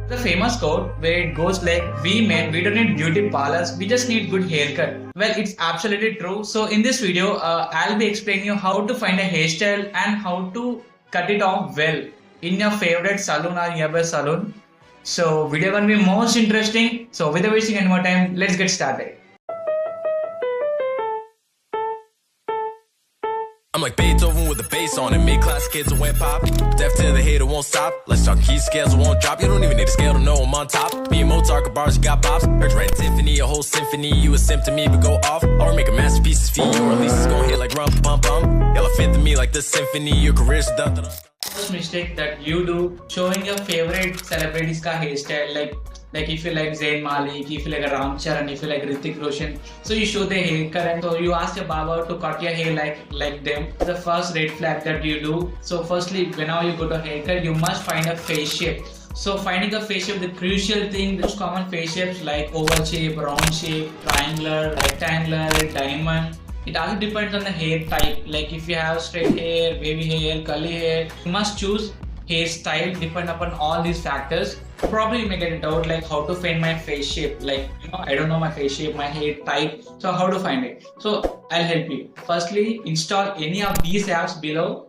The famous quote where it goes like, we men, we don't need beauty parlors, we just need good haircut. Well, it's absolutely true. So in this video, I'll be explaining you how to find a hairstyle and how to cut it off well in your favorite salon or nearby salon. So video gonna be most interesting. So without wasting any more time, let's get started. I'm like Beethoven with the bass on it. Mid-class kids who went pop. Deaf to the hater won't stop. Let's talk key scales won't drop. You don't even need a scale to know I'm on top. Me and Mozart got bars, you got pops. Heard Red Tiffany, a whole symphony. You a sim to me, but go off. Or make a masterpiece for you. Or at least it's gonna hit like rum pum pum. Y'all fit to me like the symphony. Your career's done. First mistake that you do, showing your favorite celebrities ka hairstyle, like if you like Zayn Malik, if you like Ram Charan, if you like Hrithik Roshan, so you show the haircut and so you ask your barber to cut your hair like them. The first red flag that you do. So firstly, whenever you go to haircut, you must find a face shape. So finding a face shape, the crucial thing, the most common face shapes like oval shape, round shape, triangular, rectangular, diamond. It also depends on the hair type. Like if you have straight hair, wavy hair, curly hair, you must choose hairstyle depend upon all these factors. Probably you may get a doubt like how to find my face shape. Like I don't know my face shape, my hair type. So how to find it? So I'll help you. Firstly, install any of these apps below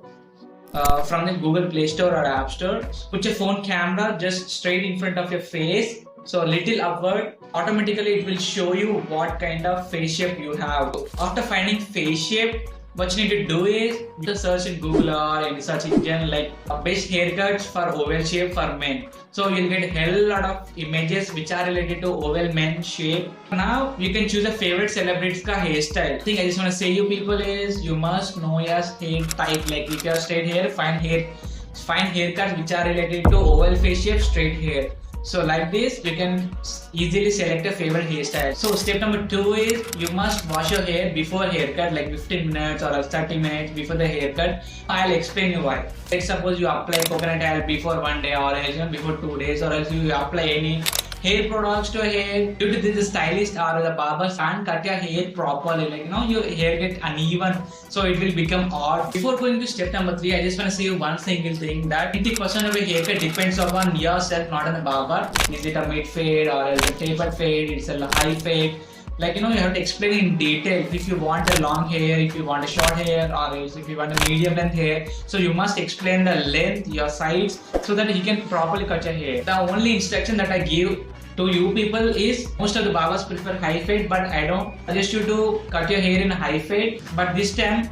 from the Google Play Store or App Store. Put your phone camera just straight in front of your face. So little upward, automatically it will show you what kind of face shape you have. After finding face shape, what you need to do is to search in Google or any search engine like best haircuts for oval shape for men. So you'll get a hell lot of images which are related to oval men shape. Now you can choose a favorite celebrity's ka hairstyle. Thing I just want to say you people is you must know your hair type. Like if you have straight hair, find haircuts which are related to oval face shape, straight hair. So like this, you can easily select a favorite hairstyle. So step number 2 is you must wash your hair before haircut, like 15 minutes or 30 minutes before the haircut. I'll explain you why. Let's suppose you apply coconut oil before 1 day or else before 2 days or else you apply any hair products to hair. Due to this, the stylist or the barber can't cut your hair properly. Like your hair get uneven, so it will become odd. Before going to step number 3, I just want to say you one single thing that 80% of your haircut depends upon yourself, not on the barber. Is it a mid fade or is it a tapered fade? It's a high fade. Like you have to explain in detail if you want a long hair, if you want a short hair, or else if you want a medium length hair. So you must explain the length, your size, so that he can properly cut your hair. The only instruction that I give to you people is most of the barbers prefer high fade, but I don't suggest you to cut your hair in a high fade. But this time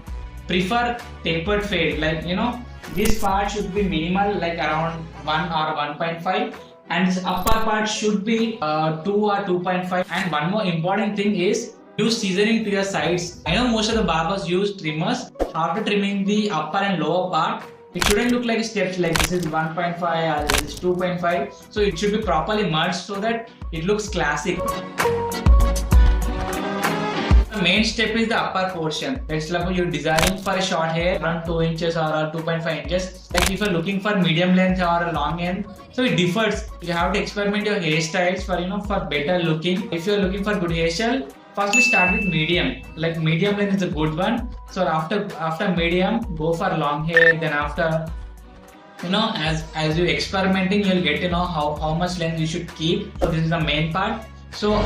prefer tapered fade. Like this part should be minimal, like around 1 or 1.5. And this upper part should be 2 or 2.5. And one more important thing is use seasoning to your sides. I know most of the barbers use trimmers. After trimming the upper and lower part, it shouldn't look like steps like this is 1.5 or this is 2.5. So it should be properly merged so that it looks classic. The main step is the upper portion. Let's suppose you're designing for a short hair around 2 inches or 2.5 inches. Like if you're looking for medium length or a long end, so it differs. You have to experiment your hairstyles for better looking. If you're looking for good hairstyle, firstly start with medium. Like medium length is a good one. So after medium, go for long hair. Then after as you're experimenting, you'll get to know how much length you should keep. So this is the main part. So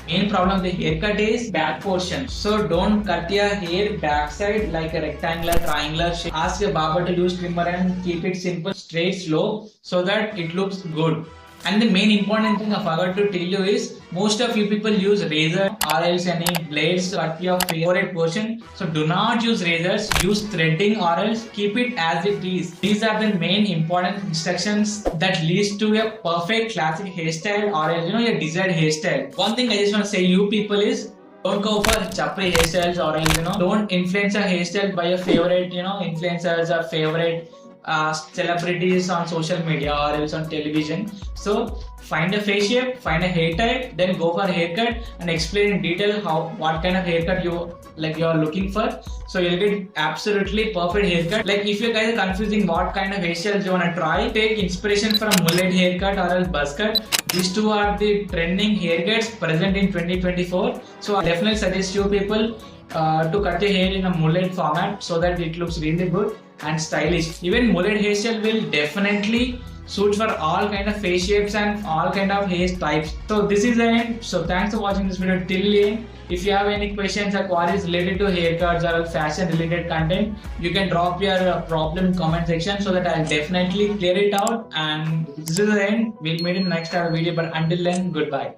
main problem with the haircut is back portion. So don't cut your hair backside like a rectangular, triangular shape. Ask your barber to use trimmer and keep it simple, straight, slow, so that it looks good. And the main important thing I forgot to tell you is most of you people use razor or else any blades to cut your favorite portion. So do not use razors, use threading or else keep it as it is. These are the main important instructions that leads to a perfect classic hairstyle or else your desired hairstyle. One thing I just want to say you people is don't go for chapri hairstyles or else don't influence your hairstyle by your favorite influencers or favorite celebrities on social media or else on television. So find a face shape, find a hair type, then go for a haircut and explain in detail what kind of haircut you're looking for. So you'll get absolutely perfect haircut. Like if you guys are confusing what kind of hairstyles you want to try, take inspiration from mullet haircut or else buzz cut. These two are the trending haircuts present in 2024. So I definitely suggest you people to cut your hair in a mullet format so that it looks really good and stylish. Even mullet hairstyle will definitely suits for all kind of face shapes and all kind of hair types. So this is the end. So thanks for watching this video till the end. If you have any questions or queries related to haircuts or fashion related content, you can drop your problem in comment section so that I'll definitely clear it out. And this is the end. We'll meet in the next video. But until then, goodbye.